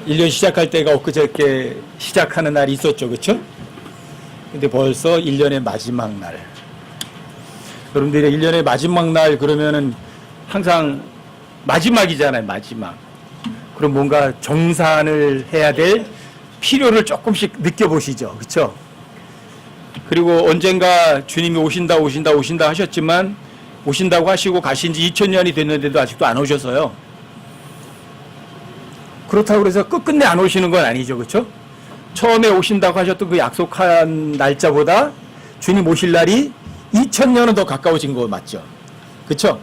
1년 시작할 때가 엊그저께 시작하는 날이 있었죠. 그렇죠? 근데 벌써 1년의 마지막 날. 여러분들이 1년의 마지막 날 그러면은 항상 마지막이잖아요. 마지막. 그럼 뭔가 정산을 해야 될 필요를 조금씩 느껴보시죠. 그렇죠? 그리고 언젠가 주님이 오신다 하셨지만 오신다고 하시고 가신 지 2000년이 됐는데도 아직도 안 오셔서요. 그렇다고 해서 끝끝내 안 오시는 건 아니죠. 그렇죠? 처음에 오신다고 하셨던 그 약속한 날짜보다 주님 오실 날이 2000년은 더 가까워진 거 맞죠? 그렇죠?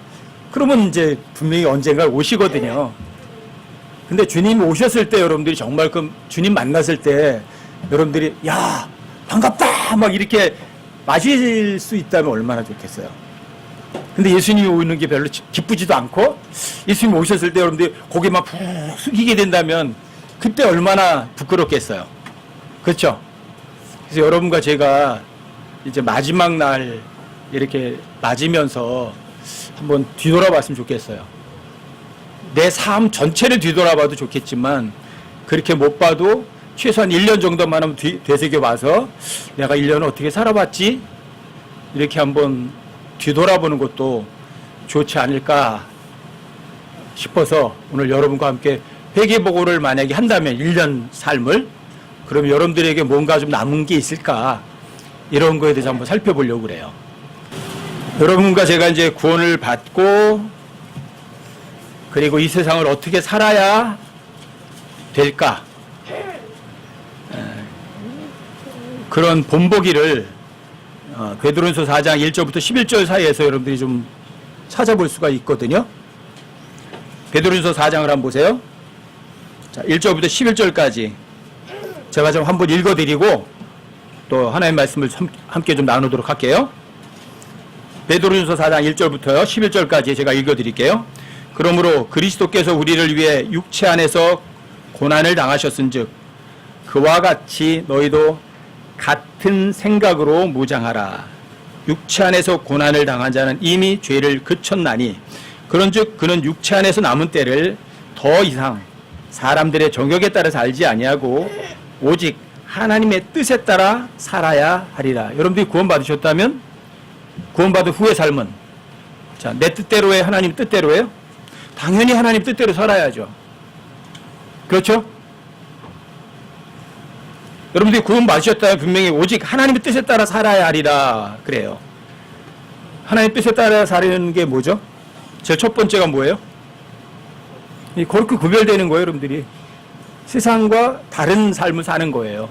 그러면 이제 분명히 언젠가 오시거든요. 근데 주님 오셨을 때 여러분들이 정말 그 주님 만났을 때 여러분들이 야 반갑다 막 이렇게 마실 수 있다면 얼마나 좋겠어요. 근데 예수님이 오는 게 별로 기쁘지도 않고 예수님이 오셨을 때 여러분들이 고개만 푹 숙이게 된다면 그때 얼마나 부끄럽겠어요. 그렇죠? 그래서 여러분과 제가 이제 마지막 날 이렇게 맞으면서 한번 뒤돌아봤으면 좋겠어요. 내 삶 전체를 뒤돌아봐도 좋겠지만 그렇게 못 봐도 최소한 1년 정도만 하면 되새겨봐서 내가 1년을 어떻게 살아봤지? 이렇게 한번 뒤돌아보는 것도 좋지 않을까 싶어서 오늘 여러분과 함께 회개보고를 만약에 한다면 1년 삶을 그럼 여러분들에게 뭔가 좀 남은 게 있을까 이런 거에 대해서 한번 살펴보려고 그래요. 여러분과 제가 이제 구원을 받고 그리고 이 세상을 어떻게 살아야 될까 그런 본보기를 베드로전서 4장 1절부터 11절 사이에서 여러분들이 좀 찾아볼 수가 있거든요. 베드로전서 4장을 한번 보세요. 자, 1절부터 11절까지 제가 좀 한번 읽어드리고 또 하나님의 말씀을 함께 좀 나누도록 할게요. 베드로전서 4장 1절부터 11절까지 제가 읽어드릴게요. 그러므로 그리스도께서 우리를 위해 육체 안에서 고난을 당하셨은즉 그와 같이 너희도 같은 생각으로 무장하라. 육체 안에서 고난을 당한 자는 이미 죄를 그쳤나니 그런즉 그는 육체 안에서 남은 때를 더 이상 사람들의 정욕에 따라 살지 아니하고 오직 하나님의 뜻에 따라 살아야 하리라. 여러분들이 구원받으셨다면 구원받은 후의 삶은 자, 내 뜻대로의 하나님 뜻대로예요? 당연히 하나님 뜻대로 살아야죠. 그렇죠? 여러분들이 구원받으셨다면 분명히 오직 하나님의 뜻에 따라 살아야 하리라 그래요. 하나님의 뜻에 따라 사는 게 뭐죠? 제일 첫 번째가 뭐예요? 그렇게 구별되는 거예요. 여러분들이 세상과 다른 삶을 사는 거예요.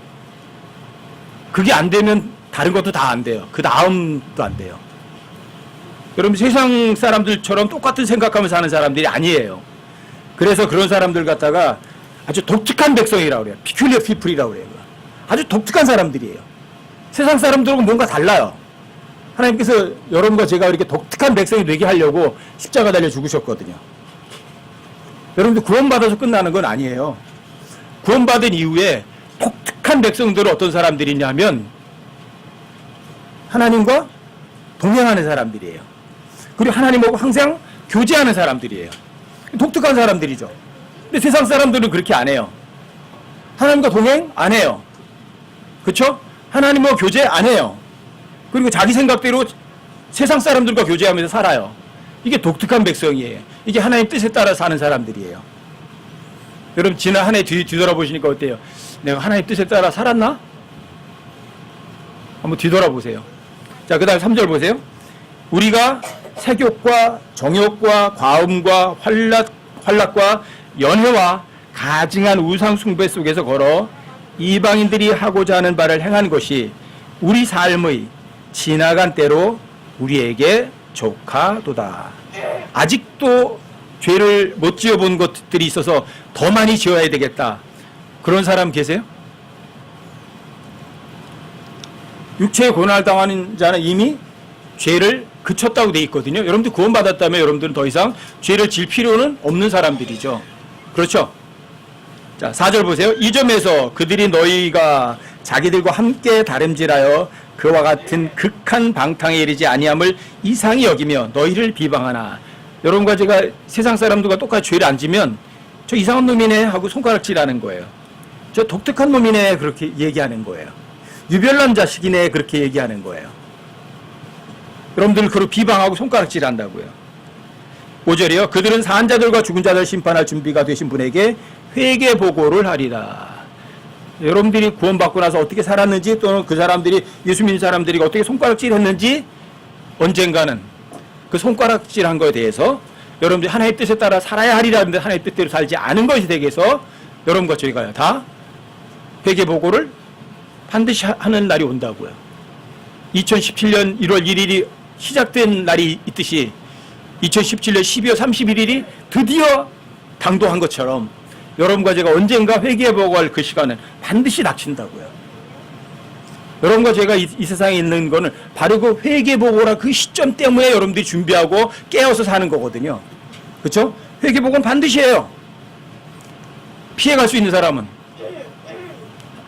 그게 안 되면 다른 것도 다 안 돼요. 그 다음도 안 돼요. 여러분 세상 사람들처럼 똑같은 생각하면서 사는 사람들이 아니에요. 그래서 그런 사람들 갖다가 아주 독특한 백성이라고 그래요. peculiar people이라고 그래요. 아주 독특한 사람들이에요. 세상 사람들하고 뭔가 달라요. 하나님께서 여러분과 제가 이렇게 독특한 백성이 되게 하려고 십자가 달려 죽으셨거든요. 여러분들 구원받아서 끝나는 건 아니에요. 구원받은 이후에 독특한 백성들은 어떤 사람들이냐면 하나님과 동행하는 사람들이에요. 그리고 하나님하고 항상 교제하는 사람들이에요. 독특한 사람들이죠. 근데 세상 사람들은 그렇게 안 해요. 하나님과 동행 안 해요. 그렇죠? 하나님과 교제 안 해요. 그리고 자기 생각대로 세상 사람들과 교제하면서 살아요. 이게 독특한 백성이에요. 이게 하나님 뜻에 따라 사는 사람들이에요. 여러분 지난 한 해 뒤돌아보시니까 어때요? 내가 하나님 뜻에 따라 살았나? 한번 뒤돌아보세요. 자, 그 다음 3절 보세요. 우리가 색욕과 정욕과 과음과 활락과 연회와 가증한 우상 숭배 속에서 걸어 이방인들이 하고자 하는 바를 행한 것이 우리 삶의 지나간 때로 우리에게 족하도다. 아직도 죄를 못 지어본 것들이 있어서 더 많이 지어야 되겠다. 그런 사람 계세요? 육체의 고난을 당하는 자는 이미 죄를 그쳤다고 돼 있거든요. 여러분들 구원받았다면 여러분들은 더 이상 죄를 질 필요는 없는 사람들이죠. 그렇죠? 자, 4절 보세요. 이 점에서 그들이 너희가 자기들과 함께 다름질하여 그와 같은 극한 방탕에 이르지 아니함을 이상히 여기며 너희를 비방하나. 여러분과 제가 세상 사람들과 똑같이 죄를 안 지면 저 이상한 놈이네 하고 손가락질하는 거예요. 저 독특한 놈이네 그렇게 얘기하는 거예요. 유별난 자식이네 그렇게 얘기하는 거예요. 여러분들 그걸 비방하고 손가락질한다고요. 5절이요. 그들은 산 자들과 죽은 자들 심판할 준비가 되신 분에게 회개 보고를 하리라. 여러분들이 구원받고 나서 어떻게 살았는지 또는 그 사람들이 예수 믿는 사람들이 어떻게 손가락질했는지 언젠가는 그 손가락질한 거에 대해서 여러분들이 하나님의 뜻에 따라 살아야 하리라 하는데 하나님의 뜻대로 살지 않은 것이 되게 해서 여러분과 저희가 다 회개 보고를 반드시 하는 날이 온다고요. 2017년 1월 1일이 시작된 날이 있듯이 2017년 12월 31일이 드디어 당도한 것처럼 여러분과 제가 언젠가 회개해보고 할 그 시간은 반드시 닥친다고요. 여러분과 제가 이 세상에 있는 거는 바로 그 회개보고라 그 시점 때문에 여러분들이 준비하고 깨어서 사는 거거든요. 그렇죠? 회개보고는 반드시 해요. 피해갈 수 있는 사람은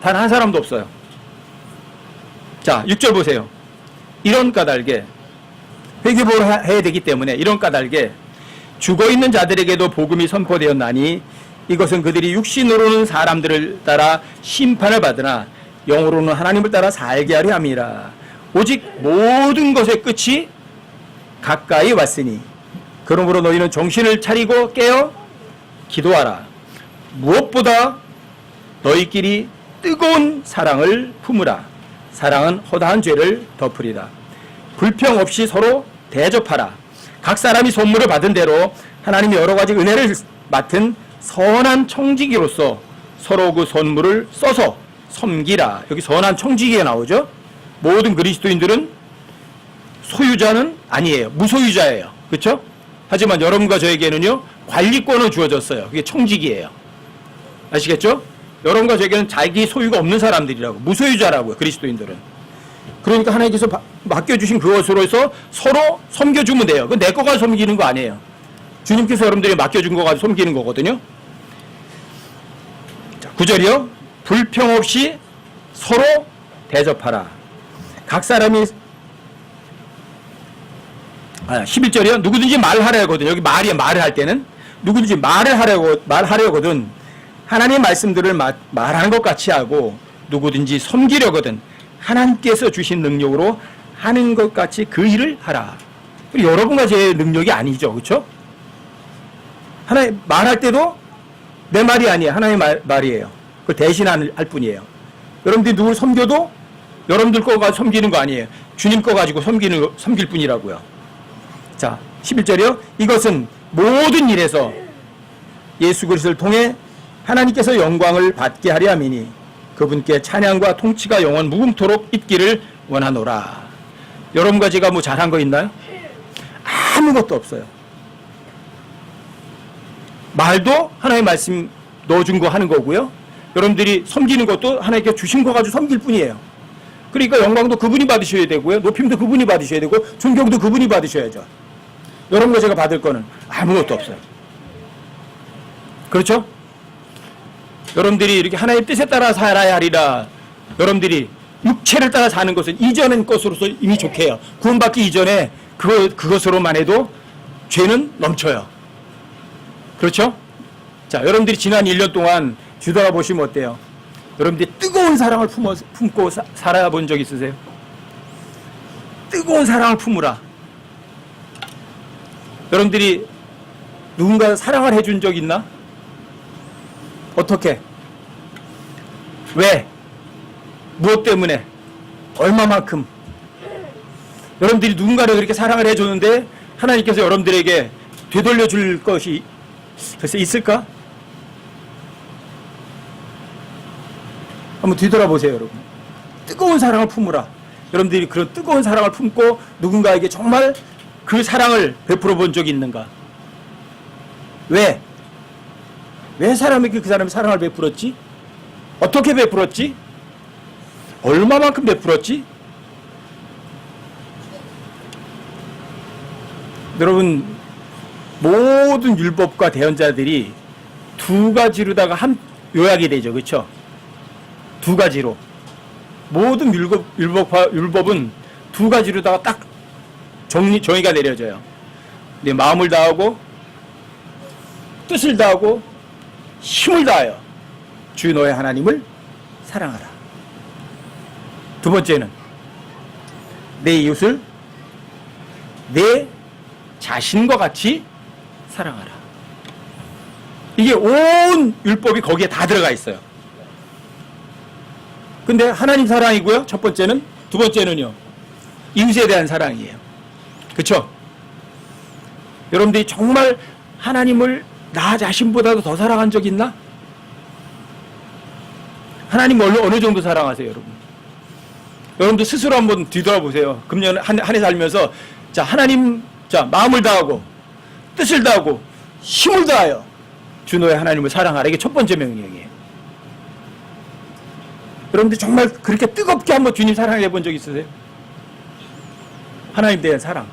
단 한 사람도 없어요. 자, 6절 보세요. 이런 까닭에 회개보고를 해야 되기 때문에 이런 까닭에 죽어있는 자들에게도 복음이 선포되었나니 이것은 그들이 육신으로는 사람들을 따라 심판을 받으나 영으로는 하나님을 따라 살게 하려 함이라. 오직 모든 것의 끝이 가까이 왔으니 그러므로 너희는 정신을 차리고 깨어 기도하라. 무엇보다 너희끼리 뜨거운 사랑을 품으라. 사랑은 허다한 죄를 덮으리라. 불평 없이 서로 대접하라. 각 사람이 선물을 받은 대로 하나님이 여러 가지 은혜를 맡은 선한 청지기로서 서로 그 선물을 써서 섬기라. 여기 선한 청지기가 나오죠. 모든 그리스도인들은 소유자는 아니에요. 무소유자예요. 그렇죠? 하지만 여러분과 저에게는요 관리권을 주어졌어요. 그게 청지기예요. 아시겠죠? 여러분과 저에게는 자기 소유가 없는 사람들이라고, 무소유자라고요. 그리스도인들은. 그러니까 하나님께서 맡겨주신 그것으로 해서 서로 섬겨주면 돼요. 그건 내 거가 섬기는 거 아니에요. 주님께서 여러분들이 맡겨준 거 가지고 섬기는 거거든요. 자, 9절이요. 불평 없이 서로 대접하라. 각 사람이 11절이요. 누구든지 말하려거든. 여기 말이야. 말을 할 때는 누구든지 말하려거든. 하나님의 말씀들을 말하는 것 같이 하고 누구든지 섬기려거든. 하나님께서 주신 능력으로 하는 것 같이 그 일을 하라. 여러분과 제 능력이 아니죠. 그렇죠? 하나님 말할 때도 내 말이 아니에요. 하나님의 말이에요. 그걸 대신할 뿐이에요. 여러분들이 누굴 섬겨도 여러분들 거 가지고 섬기는 거 아니에요. 주님 거 가지고 섬길 뿐이라고요. 자, 11절이요. 이것은 모든 일에서 예수 그리스도를 통해 하나님께서 영광을 받게 하려 함이니 그분께 찬양과 통치가 영원 무궁토록 있기를 원하노라. 여러분과 제가 뭐 잘한 거 있나요? 아무것도 없어요. 말도 하나님의 말씀 넣어준 거 하는 거고요. 여러분들이 섬기는 것도 하나님께 주신 거 가지고 섬길 뿐이에요. 그러니까 영광도 그분이 받으셔야 되고요. 높임도 그분이 받으셔야 되고 존경도 그분이 받으셔야죠. 여러분과 제가 받을 거는 아무것도 없어요. 그렇죠? 여러분들이 이렇게 하나님의 뜻에 따라 살아야 하리라. 여러분들이 육체를 따라 사는 것은 이전의 것으로서 이미 좋게요. 구원받기 이전에 그것으로만 해도 죄는 넘쳐요. 그렇죠? 자, 여러분들이 지난 1년 동안 뒤돌아보시면 어때요? 여러분들이 뜨거운 사랑을 품고 살아본 적 있으세요? 뜨거운 사랑을 품으라. 여러분들이 누군가 사랑을 해준 적 있나? 어떻게? 왜? 무엇 때문에? 얼마만큼? 여러분들이 누군가를 그렇게 사랑을 해줬는데 하나님께서 여러분들에게 되돌려줄 것이 글쎄 있을까? 한번 뒤돌아보세요, 여러분. 뜨거운 사랑을 품으라. 여러분들이 그런 뜨거운 사랑을 품고 누군가에게 정말 그 사랑을 베풀어 본 적이 있는가? 왜? 왜 사람에게 그 사람이 사랑을 베풀었지? 어떻게 베풀었지? 얼마만큼 베풀었지? 여러분, 모든 율법과 대언자들이 두 가지로다가 요약이 되죠. 그렇죠? 두 가지로. 모든 율법은 두 가지로다가 딱 정의가 내려져요. 내 마음을 다하고 뜻을 다하고 힘을 다하여 주 너의 하나님을 사랑하라. 두 번째는 내 이웃을 내 자신과 같이 사랑하라. 이게 온 율법이 거기에 다 들어가 있어요. 근데 하나님 사랑이고요. 첫 번째는. 두 번째는요. 이웃에 대한 사랑이에요. 그렇죠? 여러분들이 정말 하나님을 나 자신보다도 더 사랑한 적 있나? 하나님 어느 정도 사랑하세요, 여러분? 여러분들 스스로 한번 뒤돌아보세요. 금년 한 해 살면서 자, 하나님, 자, 마음을 다하고 뜻을 다하고 힘을 다하여 주 너의 하나님을 사랑하라. 이게 첫 번째 명령이에요. 여러분들 정말 그렇게 뜨겁게 한번 주님 사랑해 본 적 있으세요? 하나님에 대한 사랑.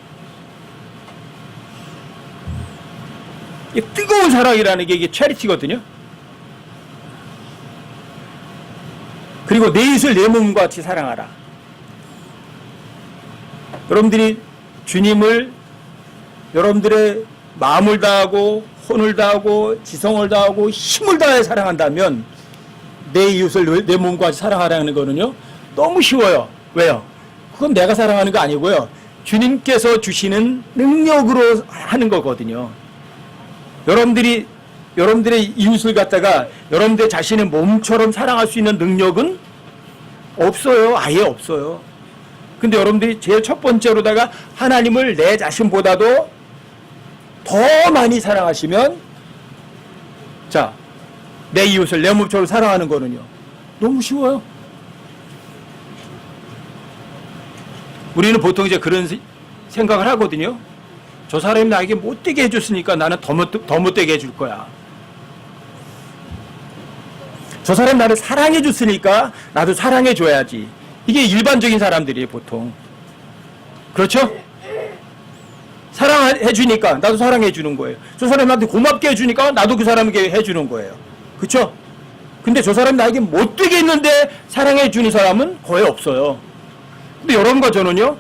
이 뜨거운 사랑이라는 게 이게 체리티거든요. 그리고 내 이웃을 내 몸과 같이 사랑하라. 여러분들이 주님을 여러분들의 마음을 다하고 혼을 다하고 지성을 다하고 힘을 다해 사랑한다면 내 이웃을 내 몸과 같이 사랑하라는 거는요 너무 쉬워요. 왜요? 그건 내가 사랑하는 거 아니고요 주님께서 주시는 능력으로 하는 거거든요. 여러분들의 이웃을 갖다가 여러분들 자신의 몸처럼 사랑할 수 있는 능력은 없어요. 아예 없어요. 근데 여러분들이 제일 첫 번째로다가 하나님을 내 자신보다도 더 많이 사랑하시면 자, 내 이웃을 내 몸처럼 사랑하는 거는요 너무 쉬워요. 우리는 보통 이제 그런 생각을 하거든요. 저 사람이 나에게 못되게 해줬으니까 나는 더 못되게 해줄 거야. 저 사람이 나를 사랑해줬으니까 나도 사랑해줘야지. 이게 일반적인 사람들이에요, 보통. 그렇죠? 사랑해주니까 나도 사랑해주는 거예요. 저 사람이 나한테 고맙게 해주니까 나도 그 사람에게 해주는 거예요. 그렇죠? 근데 저 사람이 나에게 못되게 했는데 사랑해주는 사람은 거의 없어요. 근데 여러분과 저는요,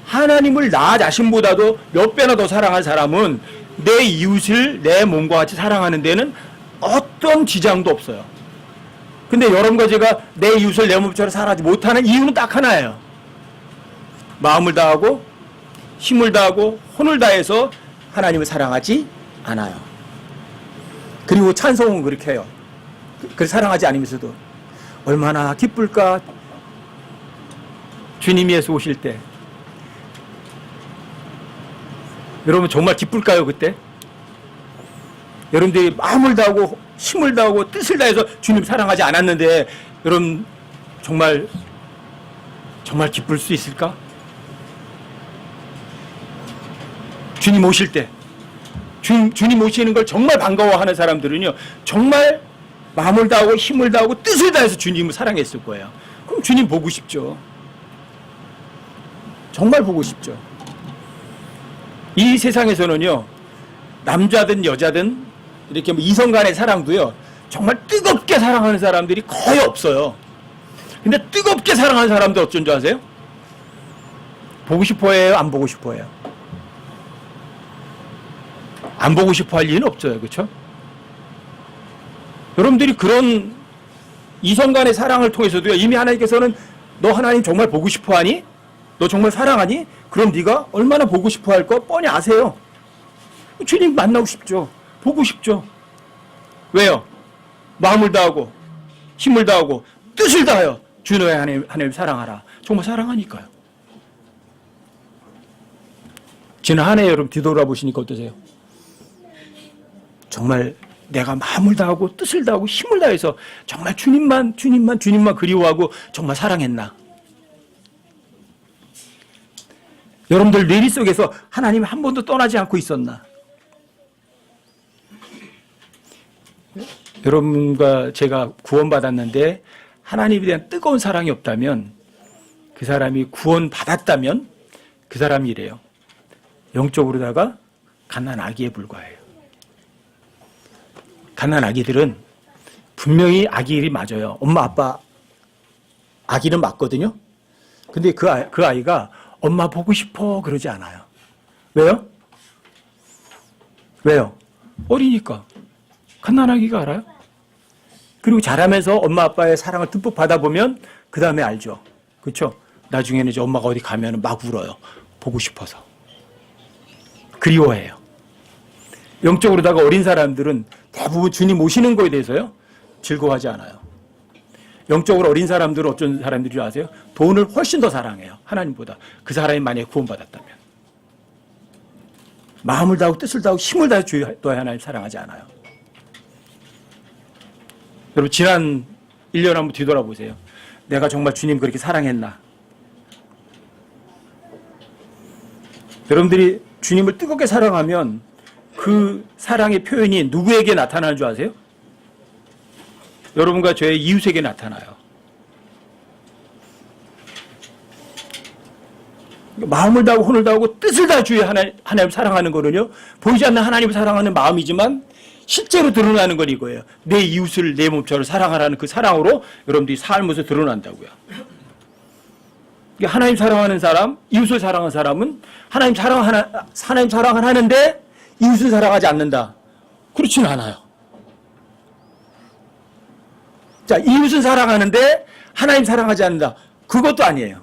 하나님을 나 자신보다도 몇 배나 더 사랑한 사람은 내 이웃을 내 몸과 같이 사랑하는 데는 어떤 지장도 없어요. 근데 여러분과 제가 내 이웃을 내 몸처럼 사랑하지 못하는 이유는 딱 하나예요. 마음을 다하고 힘을 다하고 혼을 다해서 하나님을 사랑하지 않아요. 그리고 찬송은 그렇게 해요. 그 사랑하지 않으면서도 얼마나 기쁠까 주님이 예수 오실 때. 여러분 정말 기쁠까요 그때? 여러분들이 마음을 다하고 힘을 다하고 뜻을 다해서 주님 사랑하지 않았는데 여러분 정말 기쁠 수 있을까? 주님 오실 때 주님 오시는 걸 정말 반가워하는 사람들은요 정말 마음을 다하고 힘을 다하고 뜻을 다해서 주님을 사랑했을 거예요. 그럼 주님 보고 싶죠. 정말 보고 싶죠. 이 세상에서는요 남자든 여자든 이렇게 뭐 이성 간의 사랑도요 정말 뜨겁게 사랑하는 사람들이 거의 없어요. 근데 뜨겁게 사랑하는 사람들 어쩐 줄 아세요? 보고 싶어 해요? 안 보고 싶어 해요? 안 보고 싶어 할 리는 없어요. 그렇죠? 여러분들이 그런 이성 간의 사랑을 통해서도요 이미 하나님께서는 너 하나님 정말 보고 싶어 하니? 너 정말 사랑하니? 그럼 네가 얼마나 보고 싶어 할 거 뻔히 아세요. 주님 만나고 싶죠. 보고 싶죠. 왜요? 마음을 다하고 힘을 다하고 뜻을 다하여 주 너의 하나님을 사랑하라. 정말 사랑하니까요. 지난 한 해 여러분 뒤돌아보시니까 어떠세요? 정말 내가 마음을 다하고 뜻을 다하고 힘을 다해서 정말 주님만 그리워하고 정말 사랑했나? 여러분들 뇌리 속에서 하나님 한 번도 떠나지 않고 있었나? 여러분과 제가 구원받았는데 하나님에 대한 뜨거운 사랑이 없다면 그 사람이 구원받았다면 그 사람이 이래요. 영적으로다가 갓난아기에 불과해요. 갓난아기들은 분명히 아기일이 맞아요. 엄마 아빠 아기는 맞거든요. 근데 그 아이가 엄마 보고 싶어 그러지 않아요. 왜요? 왜요? 어리니까. 갓난아기가 알아요? 그리고 자라면서 엄마 아빠의 사랑을 듬뿍 받아보면 그 다음에 알죠. 그렇죠? 나중에는 이제 엄마가 어디 가면 막 울어요. 보고 싶어서. 그리워해요. 영적으로다가 어린 사람들은 대부분 주님 오시는 거에 대해서요. 즐거워하지 않아요. 영적으로 어린 사람들은 어떤 사람들이 아세요? 돈을 훨씬 더 사랑해요. 하나님보다. 그 사람이 만약에 구원받았다면. 마음을 다하고 뜻을 다하고 힘을 다해 주여 하나님 사랑하지 않아요. 여러분 지난 1년 한번 뒤돌아보세요. 내가 정말 주님 그렇게 사랑했나? 여러분들이 주님을 뜨겁게 사랑하면 그 사랑의 표현이 누구에게 나타나는 줄 아세요? 여러분과 저의 이웃에게 나타나요. 마음을 다하고 혼을 다하고 뜻을 다해 주여 하나님 사랑하는 거는요. 보이지 않는 하나님을 사랑하는 마음이지만 실제로 드러나는 건 이거예요. 내 이웃을 내 몸처럼 사랑하라는 그 사랑으로 여러분들이 삶에서 드러난다고요. 하나님 사랑하는 사람, 이웃을 사랑하는 사람은 하나님 사랑을 하는데 이웃을 사랑하지 않는다. 그렇지는 않아요. 자, 이웃은 사랑하는데 하나님 사랑하지 않는다. 그것도 아니에요.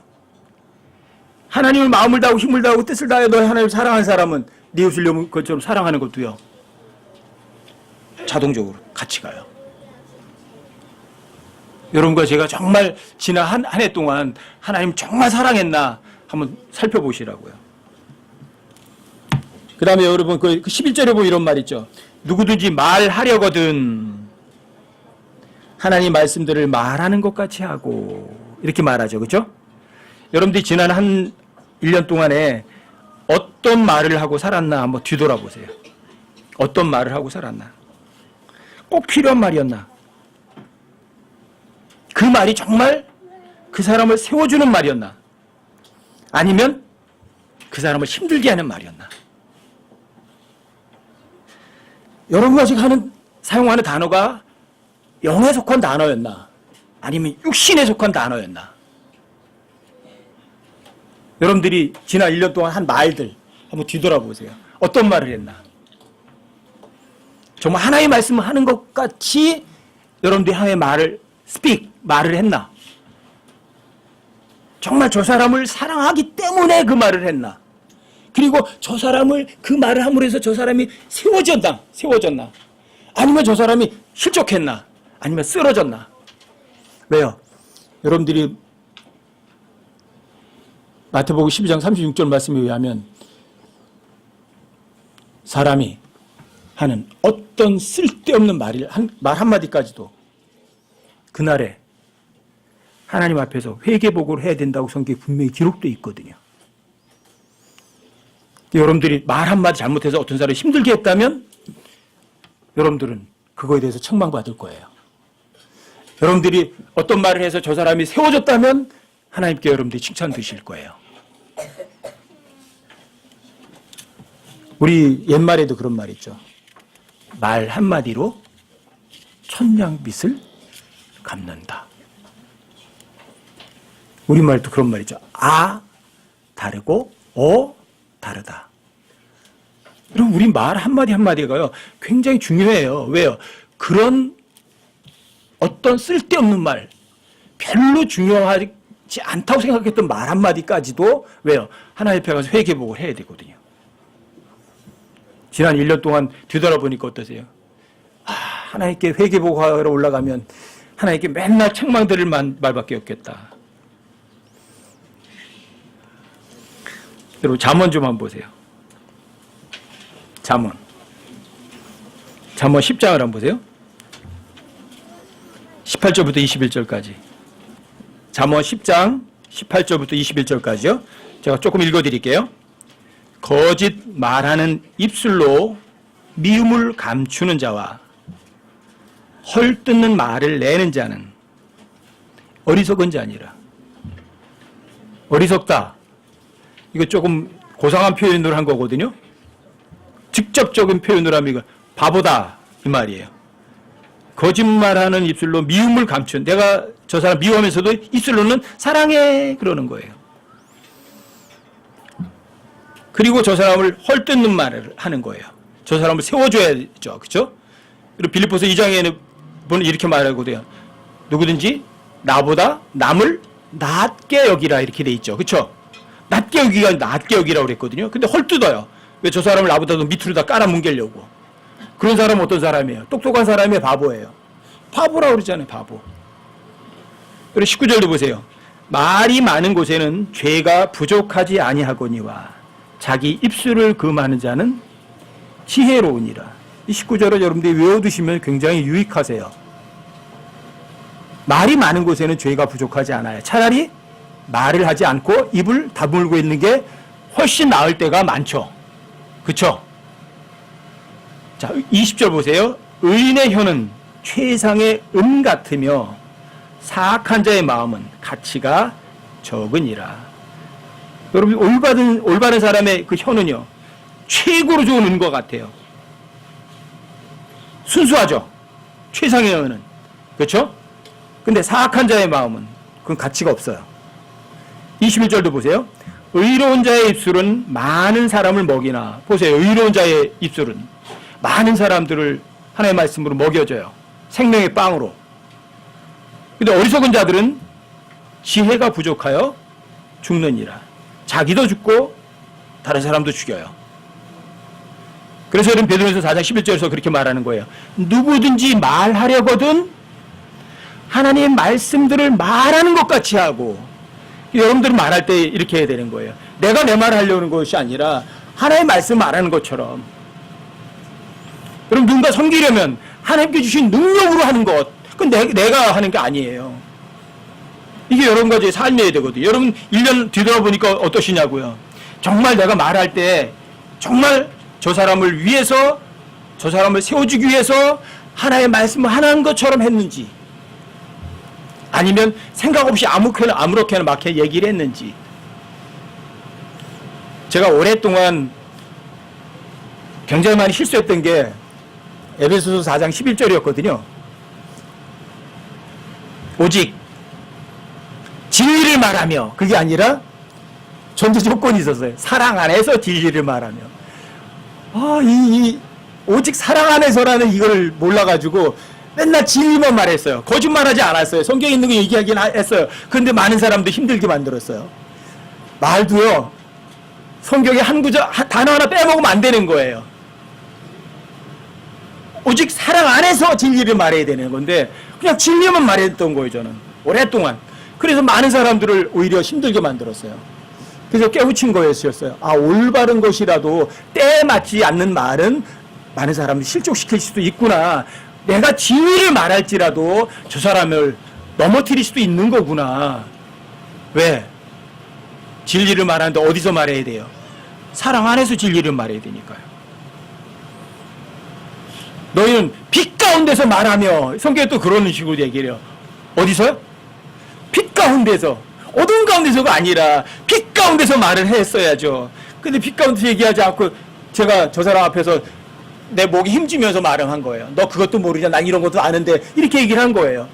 하나님을 마음을 다하고 힘을 다하고 뜻을 다해 너희 하나님을 사랑하는 사람은 네 이웃을 내 것처럼 사랑하는 것도요. 자동적으로 같이 가요. 여러분과 제가 정말 지난 한 해 동안 하나님 정말 사랑했나 한번 살펴보시라고요. 그 다음에 여러분 그 11절에 보면 이런 말 있죠. 누구든지 말하려거든 하나님 말씀들을 말하는 것 같이 하고 이렇게 말하죠. 그렇죠? 여러분들이 지난 한 1년 동안에 어떤 말을 하고 살았나 한번 뒤돌아보세요. 어떤 말을 하고 살았나? 꼭 필요한 말이었나? 그 말이 정말 그 사람을 세워주는 말이었나? 아니면 그 사람을 힘들게 하는 말이었나? 여러분과 지금 사용하는 단어가 영에 속한 단어였나? 아니면 육신에 속한 단어였나? 여러분들이 지난 1년 동안 한 말들 한번 뒤돌아보세요. 어떤 말을 했나? 정말 하나의 말씀을 하는 것 같이 여러분들이 하나의 말을 했나? 정말 저 사람을 사랑하기 때문에 그 말을 했나? 그리고 저 사람을 그 말을 함으로 해서 저 사람이 세워졌나? 아니면 저 사람이 실족했나? 아니면 쓰러졌나? 왜요? 여러분들이 마태복음 12장 36절 말씀에 의하면 사람이 하는 어떤 쓸데없는 말 한마디까지도 그날에 하나님 앞에서 회개복을 해야 된다고 성경에 분명히 기록되어 있거든요. 여러분들이 말 한마디 잘못해서 어떤 사람을 힘들게 했다면 여러분들은 그거에 대해서 책망받을 거예요. 여러분들이 어떤 말을 해서 저 사람이 세워졌다면 하나님께 여러분들이 칭찬 드실 거예요. 우리 옛말에도 그런 말 있죠. 말 한마디로 천냥빚을 갚는다. 우리말도 그런 말 있죠. 아 다르고 다르다. 여러분 우리 말 한마디 한마디가요 굉장히 중요해요. 왜요? 그런 어떤 쓸데없는 말 별로 중요하지 않다고 생각했던 말 한마디까지도 왜요? 하나님 앞에 가서 회개복을 해야 되거든요. 지난 1년 동안 뒤돌아보니까 어떠세요? 하나님께 회개복하러 올라가면 하나님께 맨날 책망 들을 말밖에 없겠다. 여러분 잠언 좀 한번 보세요. 잠언 10장을 한번 보세요. 18절부터 21절까지. 잠언 10장 18절부터 21절까지요. 제가 조금 읽어드릴게요. 거짓 말하는 입술로 미움을 감추는 자와 헐뜯는 말을 내는 자는 어리석은 자니라. 어리석다. 이거 조금 고상한 표현으로 한 거거든요. 직접적인 표현으로 하면 이거 바보다 이 말이에요. 거짓말하는 입술로 미움을 감춘, 내가 저 사람 미워하면서도 입술로는 사랑해 그러는 거예요. 그리고 저 사람을 헐뜯는 말을 하는 거예요. 저 사람을 세워줘야죠. 그렇죠? 그리고 빌립보서 2장에는 분은 이렇게 말하고 돼요. 누구든지 나보다 남을 낮게 여기라 이렇게 돼 있죠. 그렇죠? 낮게 여기가 낮게 여기라고 그랬거든요. 근데 헐뜯어요. 왜 저 사람을 나보다 더 밑으로 다 깔아뭉개려고. 그런 사람은 어떤 사람이에요? 똑똑한 사람이 바보예요. 바보라고 그러잖아요. 바보. 그리고 19절도 보세요. 말이 많은 곳에는 죄가 부족하지 아니하거니와 자기 입술을 금하는 자는 지혜로우니라. 이 19절을 여러분들이 외워두시면 굉장히 유익하세요. 말이 많은 곳에는 죄가 부족하지 않아요. 차라리 말을 하지 않고 입을 다물고 있는 게 훨씬 나을 때가 많죠. 그쵸? 자, 20절 보세요. 의인의 혀는 최상의 은 같으며 사악한 자의 마음은 가치가 적으니라. 여러분, 올바른 사람의 그 혀는요, 최고로 좋은 은과 같아요. 순수하죠? 최상의 은은. 그렇죠? 근데 사악한 자의 마음은 그건 가치가 없어요. 21절도 보세요. 의로운 자의 입술은 많은 사람을 먹이나. 보세요. 의로운 자의 입술은 많은 사람들을 하나님의 말씀으로 먹여줘요. 생명의 빵으로. 근데 어리석은 자들은 지혜가 부족하여 죽느니라. 자기도 죽고 다른 사람도 죽여요. 그래서 여러분 베드로전서 4장 11절에서 그렇게 말하는 거예요. 누구든지 말하려거든 하나님의 말씀들을 말하는 것 같이 하고. 여러분들은 말할 때 이렇게 해야 되는 거예요. 내가 내 말을 하려는 것이 아니라 하나님의 말씀 말하는 것처럼. 여러분 누군가 섬기려면 하나님께 주신 능력으로 하는 것. 그건 내가 하는 게 아니에요. 이게 여러분과 제 삶이어야 되거든요. 여러분 1년 뒤돌아보니까 어떠시냐고요. 정말 내가 말할 때 정말 저 사람을 위해서 저 사람을 세워주기 위해서 하나의 말씀을 하는 것처럼 했는지 아니면 생각 없이 아무렇게나 막 얘기를 했는지. 제가 오랫동안 굉장히 많이 실수했던 게 에베소서 4장 11절이었거든요. 오직 진리를 말하며, 그게 아니라 전제 조건이 있었어요. 사랑 안에서 진리를 말하며. 오직 사랑 안에서라는 이걸 몰라가지고 맨날 진리만 말했어요. 거짓말하지 않았어요. 성경에 있는 거 얘기하긴 했어요. 그런데 많은 사람도 힘들게 만들었어요. 말도요, 성경에 한 구절, 단어 하나 빼먹으면 안 되는 거예요. 오직 사랑 안에서 진리를 말해야 되는 건데 그냥 진리만 말했던 거예요. 저는 오랫동안. 그래서 많은 사람들을 오히려 힘들게 만들었어요. 그래서 깨우친 거였어요. 올바른 것이라도 때에 맞지 않는 말은 많은 사람을 실족시킬 수도 있구나. 내가 진리를 말할지라도 저 사람을 넘어뜨릴 수도 있는 거구나. 왜? 진리를 말하는데 어디서 말해야 돼요? 사랑 안에서 진리를 말해야 되니까요. 너희는 빛 가운데서 말하며. 성경에 또 그런 식으로 얘기를 해요. 어디서요? 빛 가운데서. 어두운 가운데서가 아니라 빛 가운데서 말을 했어야죠. 근데 빛 가운데서 얘기하지 않고 제가 저 사람 앞에서 내 목에 힘주면서 말을 한 거예요. 너 그것도 모르냐? 난 이런 것도 아는데. 이렇게 얘기를 한 거예요.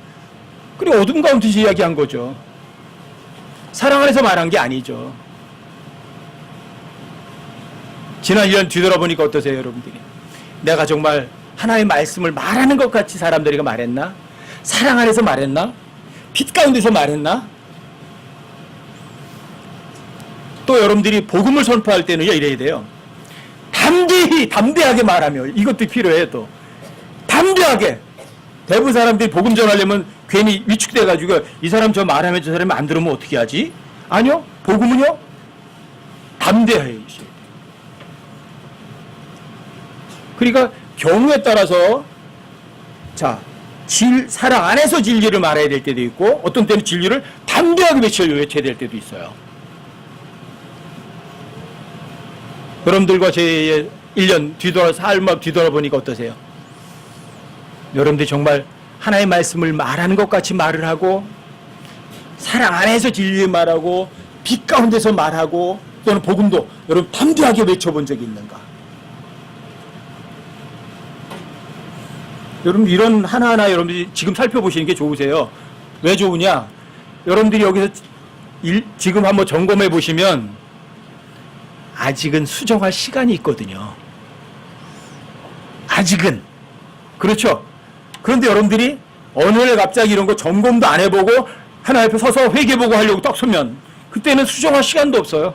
그리고 어둠 가운데서 이야기한 거죠. 사랑 안에서 말한 게 아니죠. 지난 1년 뒤돌아보니까 어떠세요, 여러분들이? 내가 정말 하나의 말씀을 말하는 것 같이 사람들에게 말했나? 사랑 안에서 말했나? 빛 가운데서 말했나? 또 여러분들이 복음을 선포할 때는요, 이래야 돼요. 담대하게 말하며. 이것도 필요해요. 또 담대하게. 대부분 사람들이 복음 전하려면 괜히 위축돼가지고 이 사람 저 말하면 저 사람이 안 들으면 어떻게 하지? 아니요. 복음은요, 담대해야 돼요. 그러니까 경우에 따라서 사랑 안에서 진리를 말해야 될 때도 있고 어떤 때는 진리를 담대하게 외쳐야 될 때도 있어요. 여러분들과 제 1년 삶을 뒤돌아보니까 어떠세요? 여러분들이 정말 하나의 말씀을 말하는 것 같이 말을 하고 사랑 안에서 진리를 말하고 빛 가운데서 말하고 또는 복음도 여러분 담대하게 외쳐본 적이 있는가? 여러분 이런 하나하나 여러분들이 지금 살펴보시는 게 좋으세요. 왜 좋으냐? 여러분들이 여기서 지금 한번 점검해 보시면 아직은 수정할 시간이 있거든요. 아직은. 그렇죠? 그런데 여러분들이 어느 날 갑자기 이런 거 점검도 안 해보고 하나님 앞에 서서 회개보고 하려고 딱 서면 그때는 수정할 시간도 없어요.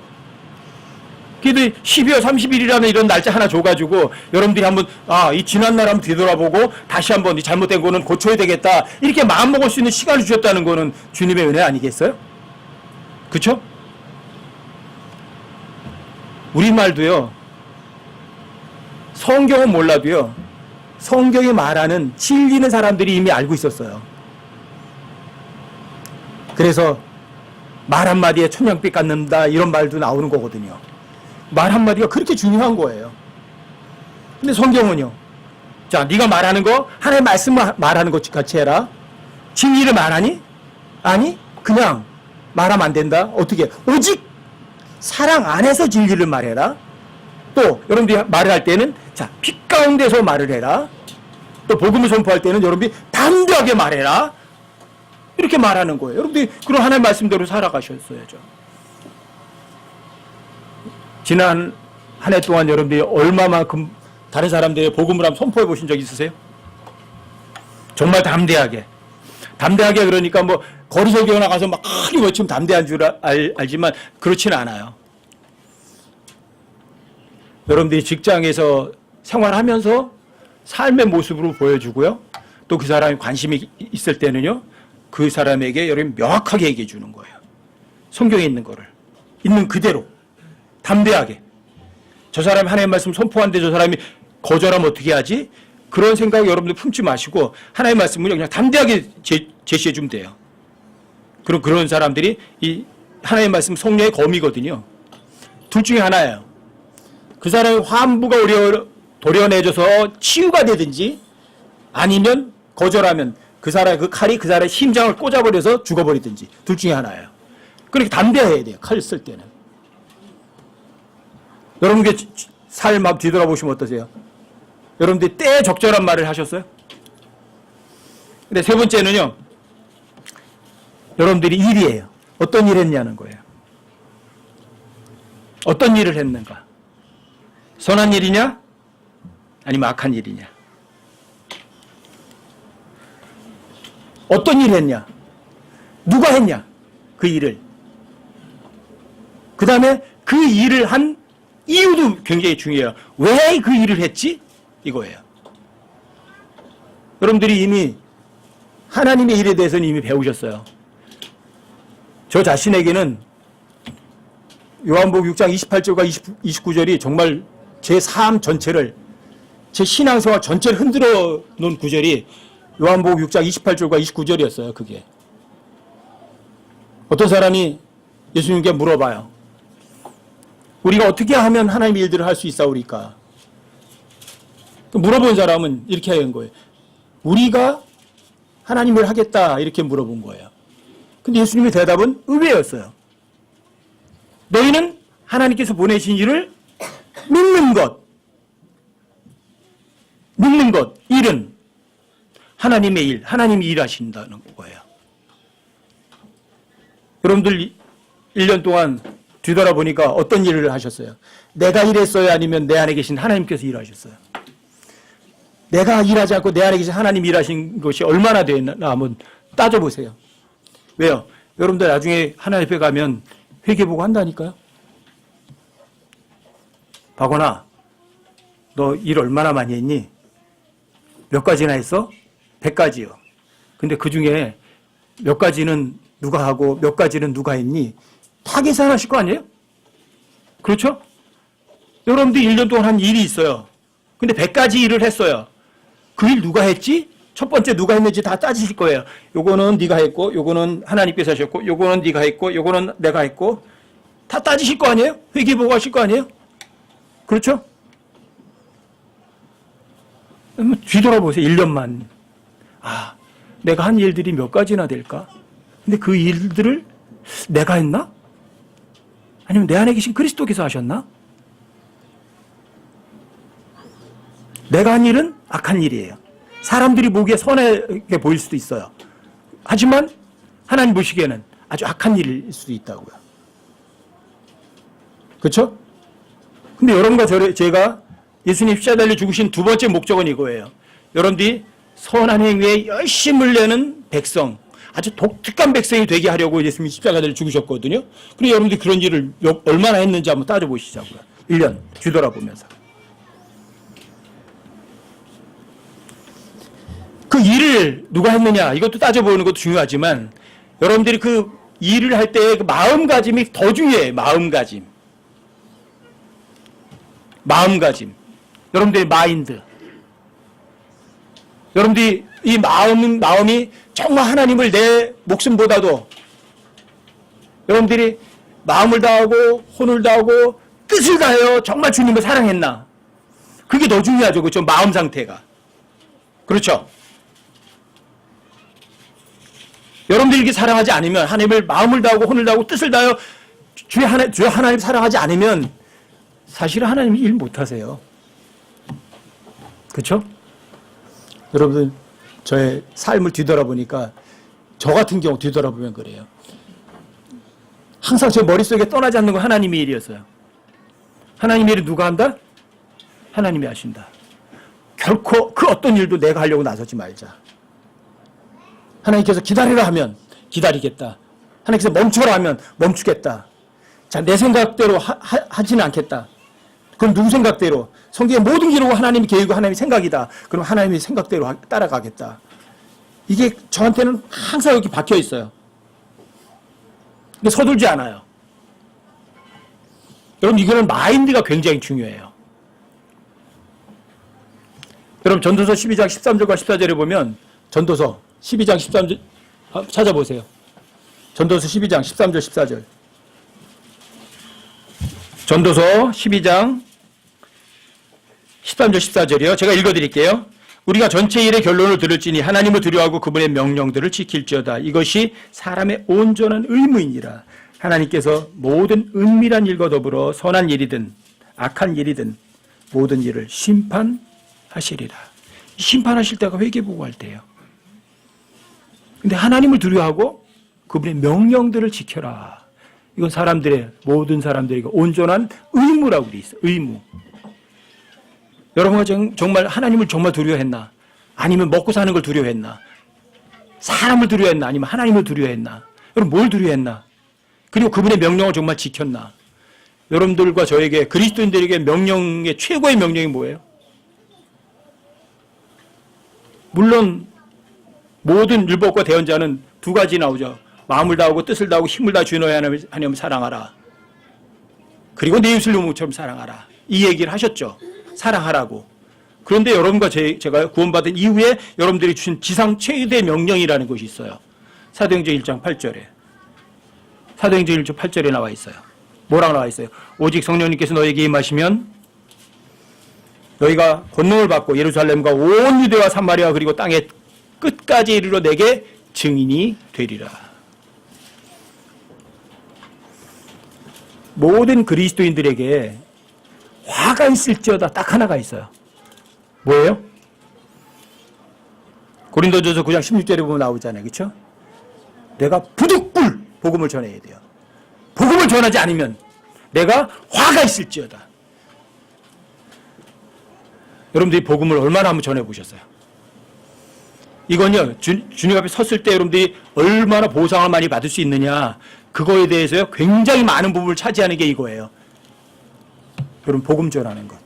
그래도 12월 30일이라는 이런 날짜 하나 줘가지고 여러분들이 한번 이 지난 날 한번 뒤돌아보고 다시 한번 이 잘못된 거는 고쳐야 되겠다 이렇게 마음먹을 수 있는 시간을 주셨다는 거는 주님의 은혜 아니겠어요? 그렇죠? 우리말도요. 성경은 몰라도요. 성경이 말하는 진리는 사람들이 이미 알고 있었어요. 그래서 말 한마디에 천냥빛 갖는다 이런 말도 나오는 거거든요. 말 한마디가 그렇게 중요한 거예요. 근데 성경은요. 자, 네가 말하는 거 하나님의 말씀 말하는 것 같이 해라. 진리를 말하니? 아니, 그냥 말하면 안 된다. 어떻게? 오직 사랑 안에서 진리를 말해라. 또 여러분들이 말을 할 때는 자, 빛 가운데서 말을 해라. 또 복음을 선포할 때는 여러분들이 담대하게 말해라. 이렇게 말하는 거예요. 여러분들이 그런 하나님의 말씀대로 살아가셨어야죠. 지난 한 해 동안 여러분들이 얼마만큼 다른 사람들의 복음을 한번 선포해 보신 적 있으세요? 정말 담대하게. 담대하게 그러니까 뭐 거리설교 나가서 막 크게 외치면 담대한 줄 알지만 그렇지는 않아요. 여러분들이 직장에서 생활하면서 삶의 모습으로 보여주고요. 또 그 사람이 관심이 있을 때는요. 그 사람에게 여러분 명확하게 얘기해 주는 거예요. 성경에 있는 거를. 있는 그대로. 담대하게. 저 사람이 하나님의 말씀 선포하는데 저 사람이 거절하면 어떻게 하지? 그런 생각 여러분들 품지 마시고 하나님의 말씀을 그냥 담대하게 제시해 주면 돼요. 그런 사람들이 이 하나님의 말씀 성령의 검이거든요. 둘 중에 하나예요. 그 사람의 환부가 도려내줘서 치유가 되든지 아니면 거절하면 그 사람의 그 칼이 그 사람의 심장을 꽂아버려서 죽어버리든지 둘 중에 하나예요. 그렇게 담대해야 돼요. 칼 쓸 때는. 여러분께 삶 앞 뒤돌아보시면 어떠세요? 여러분들이 때 적절한 말을 하셨어요? 근데 세 번째는요. 여러분들이 일이에요. 어떤 일을 했냐는 거예요. 어떤 일을 했는가? 선한 일이냐? 아니면 악한 일이냐? 어떤 일을 했냐? 누가 했냐? 그 일을. 그 다음에 그 일을 한 이유도 굉장히 중요해요. 왜 그 일을 했지? 이거예요. 여러분들이 이미 하나님의 일에 대해서는 이미 배우셨어요. 저 자신에게는 요한복음 6장 28절과 29절이 정말 제 삶 전체를, 제 신앙생활 전체를 흔들어 놓은 구절이 요한복음 6장 28절과 29절이었어요. 그게. 어떤 사람이 예수님께 물어봐요. 우리가 어떻게 하면 하나님의 일들을 할 수 있사오리까? 물어본 사람은 이렇게 한 거예요. 우리가 하나님을 하겠다 이렇게 물어본 거예요. 근데 예수님의 대답은 의외였어요. 너희는 하나님께서 보내신 일을 믿는 것, 일은 하나님의 일, 하나님이 일하신다는 거예요. 여러분들 1년 동안 뒤돌아보니까 어떤 일을 하셨어요? 내가 일했어요? 아니면 내 안에 계신 하나님께서 일하셨어요? 내가 일하지 않고 내 안에 계신 하나님 일하신 것이 얼마나 되나 한번 따져보세요. 왜요? 여러분들 나중에 하나님 앞에 가면 회개보고 한다니까요. 박원아, 너 일 얼마나 많이 했니? 몇 가지나 했어? 100가지요. 근데 그 중에 몇 가지는 누가 하고 몇 가지는 누가 했니? 다 계산하실 거 아니에요? 그렇죠? 여러분들 1년 동안 한 일이 있어요. 근데 100가지 일을 했어요. 그 일 누가 했지? 첫 번째 누가 했는지 다 따지실 거예요. 요거는 네가 했고, 요거는 하나님께서 하셨고, 요거는 네가 했고, 요거는 내가 했고, 다 따지실 거 아니에요? 회개보고 하실 거 아니에요? 그렇죠? 뒤돌아보세요. 1년만. 내가 한 일들이 몇 가지나 될까? 근데 그 일들을 내가 했나? 아니면 내 안에 계신 그리스도께서 하셨나? 내가 한 일은 악한 일이에요. 사람들이 보기에 선하게 보일 수도 있어요. 하지만 하나님 보시기에는 아주 악한 일일 수도 있다고요. 그렇죠? 근데 여러분과 제가 예수님 십자가 달려 죽으신 두 번째 목적은 이거예요. 여러분들이 선한 행위에 열심을 내는 백성, 아주 독특한 백성이 되게 하려고 예수님이 십자가를 죽으셨거든요. 그리고 여러분들이 그런 일을 얼마나 했는지 한번 따져보시자고요. 1년 뒤돌아보면서. 그 일을 누가 했느냐 이것도 따져보는 것도 중요하지만 여러분들이 그 일을 할 때의 그 마음가짐이 더 중요해요. 마음가짐. 여러분들의 마인드. 여러분들이 이 마음이 정말 하나님을 내 목숨보다도 여러분들이 마음을 다하고 혼을 다하고 뜻을 다하여 정말 주님을 사랑했나? 그게 더 중요하죠. 그렇죠? 마음 상태가. 그렇죠? 여러분들이 이렇게 사랑하지 않으면 하나님을 마음을 다하고 혼을 다하고 뜻을 다하여 주의 하나님 사랑하지 않으면 사실은 하나님 일 못하세요. 그렇죠? 여러분 저의 삶을 뒤돌아보니까 저 같은 경우 뒤돌아보면 그래요. 항상 제 머릿속에 떠나지 않는 건 하나님의 일이었어요. 하나님의 일을 누가 한다? 하나님이 하신다. 결코 그 어떤 일도 내가 하려고 나서지 말자. 하나님께서 기다리라 하면 기다리겠다. 하나님께서 멈춰라 하면 멈추겠다. 자, 내 생각대로 하지는 않겠다. 그럼 누구 생각대로? 성경의 모든 기록은 하나님의 계획이고 하나님의 생각이다. 그럼 하나님의 생각대로 따라가겠다. 이게 저한테는 항상 여기 박혀 있어요. 근데 서둘지 않아요. 여러분 이거는 마인드가 굉장히 중요해요. 여러분 전도서 12장 13절과 14절에 보면 전도서 12장 13절 찾아보세요. 전도서 12장 13절 14절. 전도서 12장 13절 14절이요. 제가 읽어드릴게요. 우리가 전체 일의 결론을 들을지니 하나님을 두려워하고 그분의 명령들을 지킬지어다. 이것이 사람의 온전한 의무이니라. 하나님께서 모든 은밀한 일과 더불어 선한 일이든 악한 일이든 모든 일을 심판하시리라. 심판하실 때가 회개보고할 때예요. 근데 하나님을 두려워하고 그분의 명령들을 지켜라. 이건 모든 사람들에게 온전한 의무라고 돼 있어요. 의무. 여러분가 정말 하나님을 정말 두려워했나? 아니면 먹고 사는 걸 두려워했나? 사람을 두려워했나? 아니면 하나님을 두려워했나? 여러분 뭘 두려워했나? 그리고 그분의 명령을 정말 지켰나? 여러분들과 저에게 그리스도인들에게 명령의 최고의 명령이 뭐예요? 물론 모든 율법과 대언자는 두 가지 나오죠. 마음을 다하고 뜻을 다하고 힘을 다하 주의 하나님을 사랑하라. 그리고 내 이웃을 내 몸처럼 사랑하라. 이 얘기를 하셨죠. 사랑하라고. 그런데 여러분과 제가 구원받은 이후에 여러분들이 주신 지상 최대 명령이라는 것이 있어요. 사도행전 1장 8절에. 사도행전 1장 8절에 나와 있어요. 뭐라고 나와 있어요? 오직 성령님께서 너에게 임하시면 너희가 권능을 받고 예루살렘과 온 유대와 사마리아 그리고 땅의 끝까지 이르러 내게 증인이 되리라. 모든 그리스도인들에게 화가 있을지어다 딱 하나가 있어요. 뭐예요? 고린도전서 9장 16절에 보면 나오잖아요. 그렇죠? 내가 부득불 복음을 전해야 돼요. 복음을 전하지 않으면 내가 화가 있을지어다. 여러분들이 복음을 얼마나 한번 전해보셨어요? 이건요, 주님 앞에 섰을 때 여러분들이 얼마나 보상을 많이 받을 수 있느냐, 그거에 대해서요, 굉장히 많은 부분을 차지하는 게 이거예요. 여러분, 복음 전하는 것.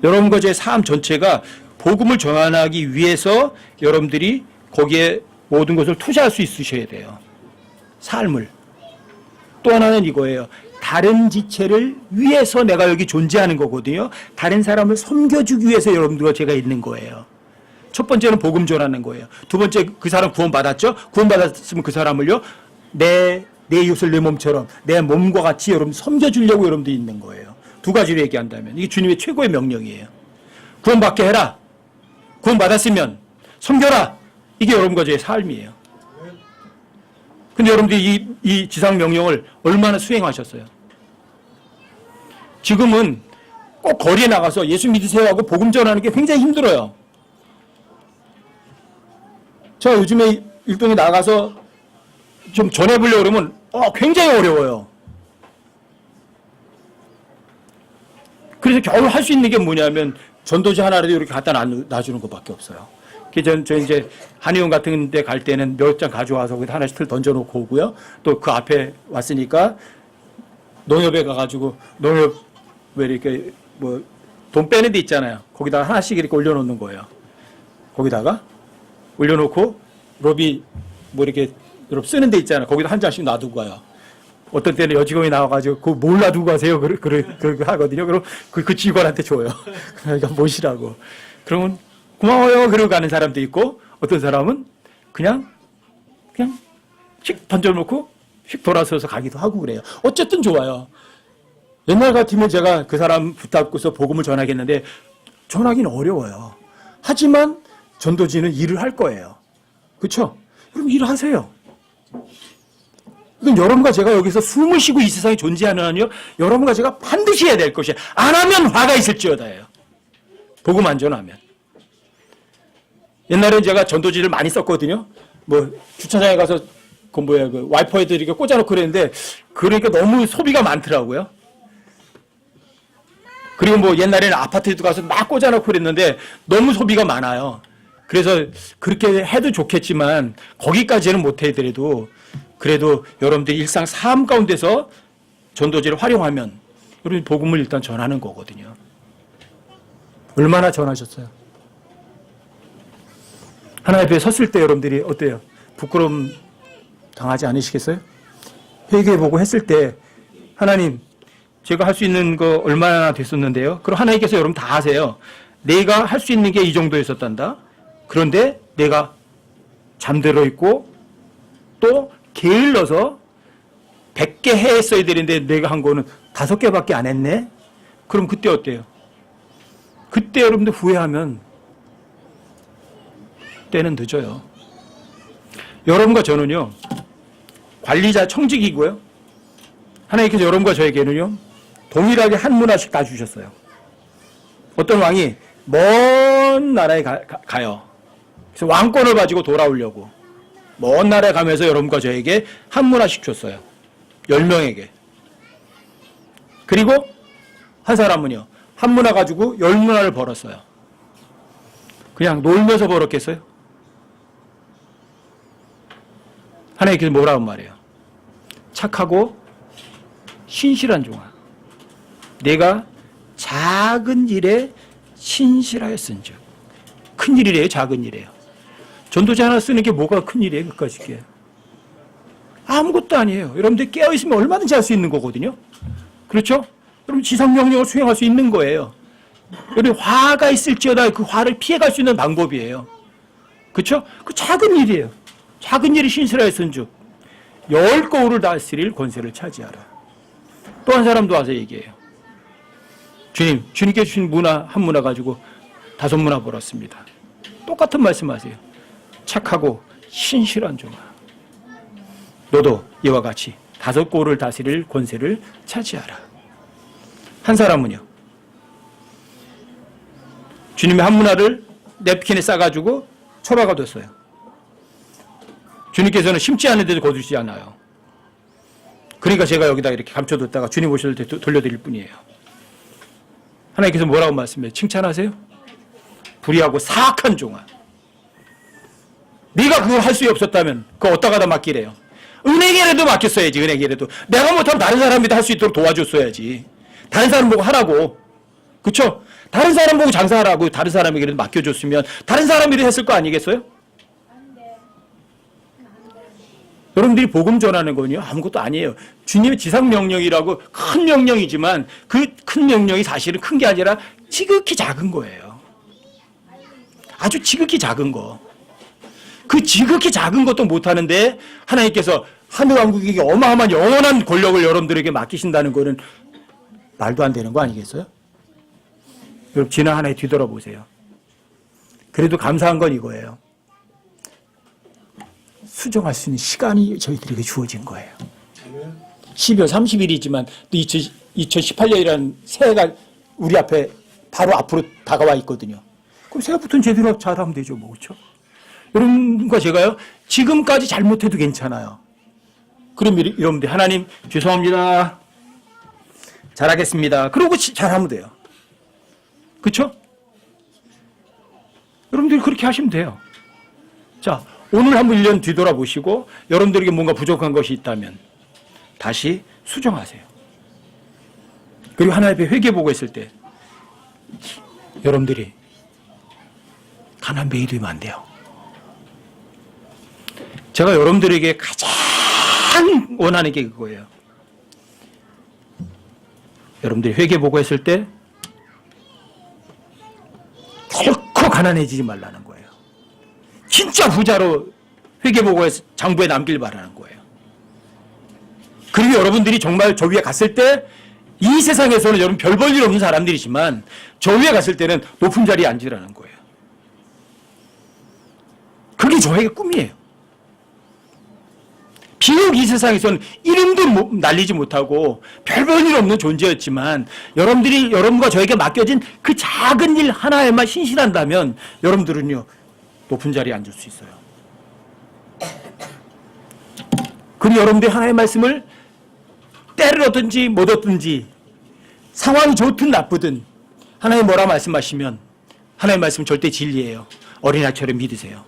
여러분과 제 삶 전체가 복음을 전하기 위해서 여러분들이 거기에 모든 것을 투자할 수 있으셔야 돼요. 삶을. 또 하나는 이거예요. 다른 지체를 위해서 내가 여기 존재하는 거거든요. 다른 사람을 섬겨주기 위해서 여러분들과 제가 있는 거예요. 첫 번째는 복음 전하는 거예요. 두 번째, 그 사람 구원받았죠? 구원받았으면 그 사람을요, 내 이웃을 내 몸처럼 내 몸과 같이 여러분 섬겨주려고 여러분들이 있는 거예요. 두 가지로 얘기한다면 이게 주님의 최고의 명령이에요. 구원받게 해라. 구원받았으면 섬겨라. 이게 여러분과 저의 삶이에요. 근데 여러분들이 이 지상 명령을 얼마나 수행하셨어요? 지금은 꼭 거리에 나가서 예수 믿으세요 하고 복음 전하는 게 굉장히 힘들어요. 제가 요즘에 일동에 나가서 좀 전해보려고 그러면 굉장히 어려워요. 그래서 겨우 할 수 있는 게 뭐냐면 전도지 하나라도 이렇게 갖다 놔주는 것밖에 없어요. 저 이제 한의원 같은 데 갈 때는 몇 장 가져와서 거기다 하나씩 틀 던져놓고 오고요. 또 그 앞에 왔으니까 농협에 가가지고 농협 왜 이렇게 뭐 돈 빼는 데 있잖아요. 거기다가 하나씩 이렇게 올려놓는 거예요. 거기다가 올려놓고 로비 뭐 이렇게 쓰는 데 있잖아요. 거기다 한 장씩 놔두고 가요. 어떤 때는 여직원이 나와가지고 그거 뭘 놔두고 가세요? 그렇게 하거든요. 그럼 그 직원한테 줘요. 그러니까 모시라고. 그러면 고마워요. 그러고 가는 사람도 있고 어떤 사람은 그냥 휙 던져놓고 휙 돌아서서 가기도 하고 그래요. 어쨌든 좋아요. 옛날 같으면 제가 그 사람 붙잡고서 복음을 전하겠는데 전하기는 어려워요. 하지만 전도지는 일을 할 거예요. 그렇죠? 그럼 일을 하세요. 이건 여러분과 제가 여기서 숨을 쉬고 이 세상에 존재하는 한요 여러분과 제가 반드시 해야 될 것이에요. 안 하면 화가 있을지어다예요. 복음 안 전하면. 옛날엔 제가 전도지를 많이 썼거든요. 뭐 주차장에 가서 그 와이퍼에도 이렇게 꽂아놓고 그랬는데 그러니까 너무 소비가 많더라고요. 그리고 뭐 옛날에는 아파트에도 가서 막 꽂아놓고 그랬는데 너무 소비가 많아요. 그래서 그렇게 해도 좋겠지만 거기까지는 못 해더라도 그래도 여러분들이 일상 삶 가운데서 전도지를 활용하면 여러분 복음을 일단 전하는 거거든요. 얼마나 전하셨어요? 하나님 앞에 섰을 때 여러분들이 어때요? 부끄러움 당하지 않으시겠어요? 회개해보고 했을 때 하나님 제가 할 수 있는 거 얼마나 됐었는데요? 그럼 하나님께서 여러분 다 아세요. 내가 할 수 있는 게 이 정도였었단다. 그런데 내가 잠들어 있고 또 게을러서 100개 했어야 되는데 내가 한 거는 5개밖에 안 했네? 그럼 그때 어때요? 그때 여러분들 후회하면 때는 늦어요. 여러분과 저는요, 관리자 청직이고요. 하나님께서 여러분과 저에게는요, 동일하게 한 문화씩 다 주셨어요. 어떤 왕이 먼 나라에 가요. 그래서 왕권을 가지고 돌아오려고. 먼 나라에 가면서 여러분과 저에게 한 문화씩 줬어요. 10명에게. 그리고 한 사람은요, 한 문화 가지고 10문화를 벌었어요. 그냥 놀면서 벌었겠어요? 하나님께서 뭐라고 말해요? 착하고 신실한 종아. 내가 작은 일에 신실하였은즉. 큰 일이래요, 작은 일이에요. 전도지 하나 쓰는 게 뭐가 큰 일이에요, 그까짓 게. 아무것도 아니에요. 여러분들 깨어있으면 얼마든지 할 수 있는 거거든요. 그렇죠? 여러분 지상명령을 수행할 수 있는 거예요. 여러분 화가 있을지어다 그 화를 피해갈 수 있는 방법이에요. 그렇죠? 그 작은 일이에요. 작은 일이 신실하였은즉 10거울을 다스릴 권세를 차지하라. 또 한 사람도 와서 얘기해요. 주님께 주신 문화 한 문화 가지고 5문화 벌었습니다. 똑같은 말씀하세요. 착하고 신실한 종아. 너도 이와 같이 5거울을 다스릴 권세를 차지하라. 한 사람은요. 주님의 한 문화를 냅킨에 싸가지고 처박아 뒀어요. 주님께서는 심지 않은 데도 거두지 않아요. 그러니까 제가 여기다 이렇게 감춰뒀다가 주님 오실 때 돌려드릴 뿐이에요. 하나님께서 뭐라고 말씀해요? 칭찬하세요? 불의하고 사악한 종아. 네가 그걸 할 수 없었다면 그거 어디다가 다 맡기래요? 은행에라도 맡겼어야지. 은행에라도. 내가 못하면 다른 사람이 할 수 있도록 도와줬어야지. 다른 사람 보고 하라고. 그렇죠? 다른 사람 보고 장사하라고 다른 사람에게라도 맡겨줬으면 다른 사람이 했을 거 아니겠어요? 여러분들이 복음 전하는 건요 아무것도 아니에요. 주님의 지상명령이라고 큰 명령이지만 그 큰 명령이 사실은 큰 게 아니라 지극히 작은 거예요. 아주 지극히 작은 거. 그 지극히 작은 것도 못하는데 하나님께서 하늘왕국에게 어마어마한 영원한 권력을 여러분들에게 맡기신다는 거는 말도 안 되는 거 아니겠어요? 여러분 지난 한 해 뒤돌아보세요. 그래도 감사한 건 이거예요. 수정할 수 있는 시간이 저희들에게 주어진 거예요. 12월 30일이지만 또 2018년이라는 새해가 우리 앞에 바로 앞으로 다가와 있거든요. 그럼 새해부터는 제대로 잘하면 되죠. 뭐 그렇죠? 여러분과 제가요. 지금까지 잘못해도 괜찮아요. 그럼 여러분들 하나님 죄송합니다. 잘하겠습니다. 그러고 잘하면 돼요. 그렇죠? 여러분들이 그렇게 하시면 돼요. 자, 오늘 한번 1년 뒤돌아보시고 여러분들에게 뭔가 부족한 것이 있다면 다시 수정하세요. 그리고 하나님 앞에 회개보고 있을 때 여러분들이 가난 뱅이 되면 안 돼요. 제가 여러분들에게 가장 원하는 게 그거예요. 여러분들이 회개보고 했을 때 결코 가난해지지 말라는 거예요. 진짜 부자로 회개보고해서 장부에 남길 바라는 거예요. 그리고 여러분들이 정말 저 위에 갔을 때 이 세상에서는 여러분 별 볼 일 없는 사람들이지만 저 위에 갔을 때는 높은 자리에 앉으라는 거예요. 그게 저에게 꿈이에요. 비록 이 세상에서는 이름도 날리지 못하고 별 볼 일 없는 존재였지만 여러분과 저에게 맡겨진 그 작은 일 하나에만 신실한다면 여러분들은요 높은 자리에 앉을 수 있어요. 그리고 여러분들이 하나님의 말씀을 때를 얻든지 못 얻든지 상황이 좋든 나쁘든 하나님 뭐라 말씀하시면 하나님의 말씀은 절대 진리예요. 어린아이처럼 믿으세요.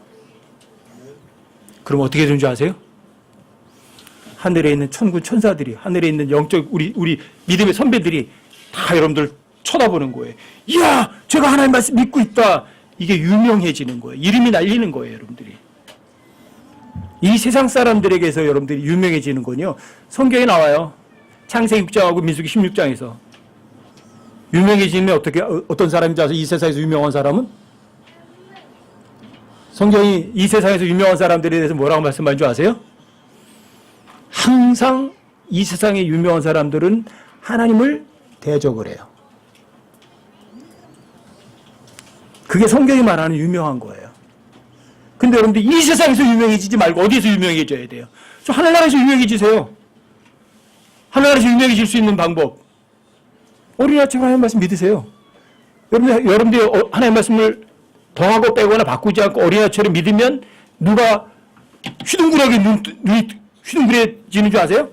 그럼 어떻게 되는 줄 아세요? 하늘에 있는 천군 천사들이, 하늘에 있는 영적 우리 믿음의 선배들이 다 여러분들 쳐다보는 거예요. 이야, 제가 하나님 말씀 믿고 있다. 이게 유명해지는 거예요. 이름이 날리는 거예요, 여러분들이. 이 세상 사람들에게서 여러분들이 유명해지는 건요, 성경에 나와요. 창세기 6장하고 민수기 16장에서. 유명해지면 어떤 사람인지 아세요? 이 세상에서 유명한 사람은? 성경이 이 세상에서 유명한 사람들에 대해서 뭐라고 말씀하는 줄 아세요? 항상 이 세상의 유명한 사람들은 하나님을 대적을 해요. 그게 성경이 말하는 유명한 거예요. 근데 여러분들 이 세상에서 유명해지지 말고 어디에서 유명해져야 돼요? 저 하늘나라에서 유명해지세요. 하늘나라에서 유명해질 수 있는 방법. 어린아이처럼 하나님 말씀 믿으세요. 여러분들이 하나님 말씀을 더하고 빼거나 바꾸지 않고 어린아이처럼 믿으면 누가 휘둥그레게 눈이 휘둥그레지는 줄 아세요?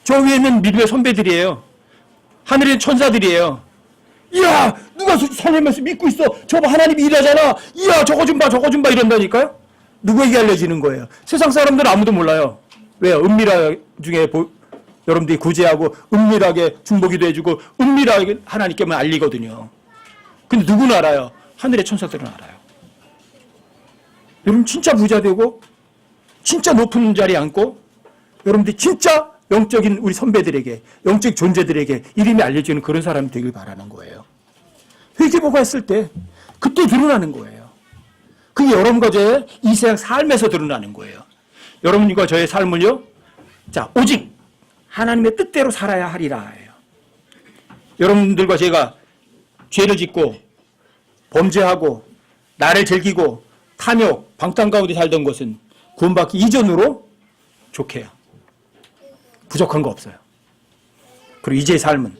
저 위에 있는 믿음의 선배들이에요. 하늘에 있는 천사들이에요. 이야, 누가 하나님 말씀 믿고 있어. 저거 하나님이 일하잖아. 이야, 저거 좀 봐, 저거 좀 봐 이런다니까요. 누구에게 알려지는 거예요? 세상 사람들은 아무도 몰라요. 왜요? 은밀한 중에 여러분들이 구제하고 은밀하게 중보기도 해주고 은밀하게 하나님께만 알리거든요. 근데 누구는 알아요? 하늘의 천사들은 알아요. 여러분 진짜 부자 되고 진짜 높은 자리에 앉고 여러분들이 진짜 영적인 우리 선배들에게 영적 존재들에게 이름이 알려지는 그런 사람이 되길 바라는 거예요. 회개보고 했을 때 그때 드러나는 거예요. 그게 여러분과 저의 이 세상 삶에서 드러나는 거예요. 여러분과 저의 삶을요, 자, 오직 하나님의 뜻대로 살아야 하리라 해요. 여러분들과 제가 죄를 짓고 범죄하고 나를 즐기고 탐욕, 방탕 가운데 살던 것은 구원받기 이전으로 좋게요. 부족한 거 없어요. 그리고 이제의 삶은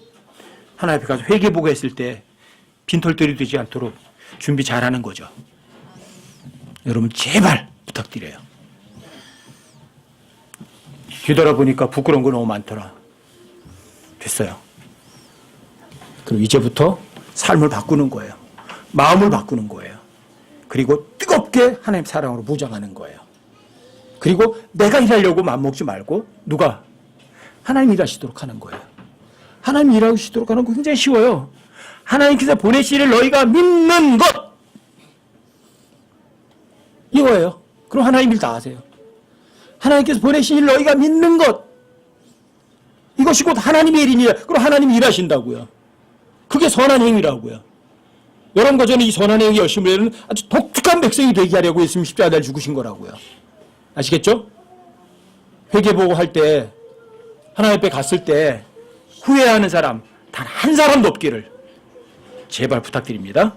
하나님 앞에 가서 회개보고 했을 때 빈털터리 되지 않도록 준비 잘하는 거죠. 여러분 제발 부탁드려요. 뒤돌아보니까 부끄러운 거 너무 많더라. 됐어요. 그럼 이제부터 삶을 바꾸는 거예요. 마음을 바꾸는 거예요. 그리고 뜨겁게 하나님 사랑으로 무장하는 거예요. 그리고 내가 일하려고 맘먹지 말고 누가? 하나님 일하시도록 하는 거예요. 하나님 일하시도록 하는 거 굉장히 쉬워요. 하나님께서 보내시를 너희가 믿는 것, 이거예요. 그럼 하나님 일 다 하세요. 하나님께서 보내신 일 너희가 믿는 것, 이것이 곧 하나님의 일이니라. 그럼 하나님이 일하신다고요. 그게 선한 행위라고요. 여러분과 저는 이 선한 행위 열심히 하는 아주 독특한 백성이 되게 하려고 예수님 십자가에 죽으신 거라고요. 아시겠죠? 회개보고 할 때 하나님 앞에 갔을 때 후회하는 사람 단 한 사람도 없기를 제발 부탁드립니다.